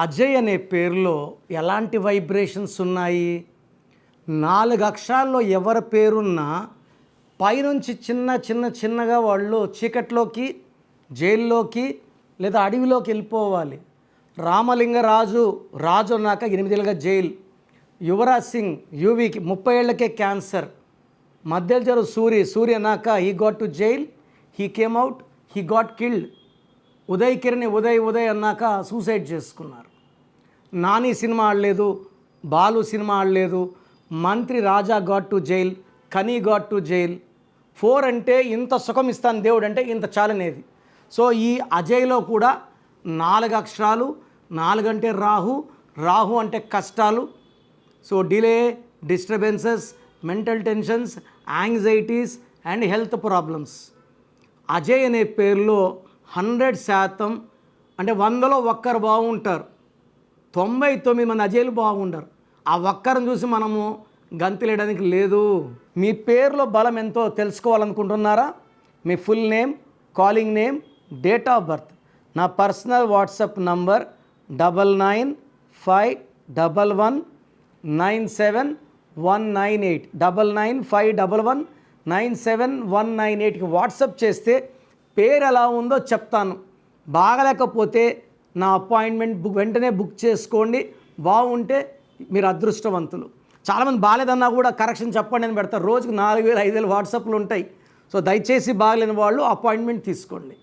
అజయ్ అనే పేరులో ఎలాంటి వైబ్రేషన్స్ ఉన్నాయి? 4 అక్షరాల్లో ఎవరి పేరున్నా పైనుంచి చిన్నగా వాళ్ళు చీకట్లోకి, జైల్లోకి లేదా అడవిలోకి వెళ్ళిపోవాలి. రామలింగరాజు రాజు అన్నాక 8 ఏళ్ళుగా జైలు. యువరాజ్ సింగ్ యూవీకి 30 ఏళ్లకే క్యాన్సర్. మధ్యలో సూరి అన్నాక he got to jail, he came out, he got killed. Uday అన్నాక సూసైడ్ చేసుకున్నారు. నాని సినిమా ఆడలేదు, బాలు సినిమా ఆడలేదు. మంత్రి రాజా గాట్ టు జైల్, కనీ గాట్ టు జైల్. 4 అంటే ఇంత సుఖం ఇస్తాను దేవుడు అంటే ఇంత చాలనేది. సో ఈ అజయ్లో కూడా 4 అక్షరాలు. 4 అంటే రాహు అంటే కష్టాలు. So delay, disturbances, mental tensions, anxieties and health problems. Ajay అనే పేరులో 100% అంటే 100లో ఒక్కరు బాగుంటారు. 99 మంది అజయ్లు బాగుంటారు. ఆ ఒక్కరిని చూసి మనము గంతులేయడానికి లేదు. మీ పేరులో బలం ఎంతో తెలుసుకోవాలనుకుంటున్నారా? మీ full name, calling name, date of birth. నా పర్సనల్ వాట్సాప్ నంబర్ 9951197198 9951197198కి వాట్సాప్ చేస్తే పేరు ఎలా ఉందో చెప్తాను. బాగలేకపోతే నా అపాయింట్మెంట్ వెంటనే బుక్ చేసుకోండి. బాగుంటే మీరు అదృష్టవంతులు. చాలామంది బాగాలేదన్నా కూడా కరెక్షన్ చెప్పండి అని పెడతారు. రోజుకు 4000 5000 వాట్సాప్లు ఉంటాయి. సో దయచేసి బాగలేని వాళ్ళు అపాయింట్మెంట్ తీసుకోండి.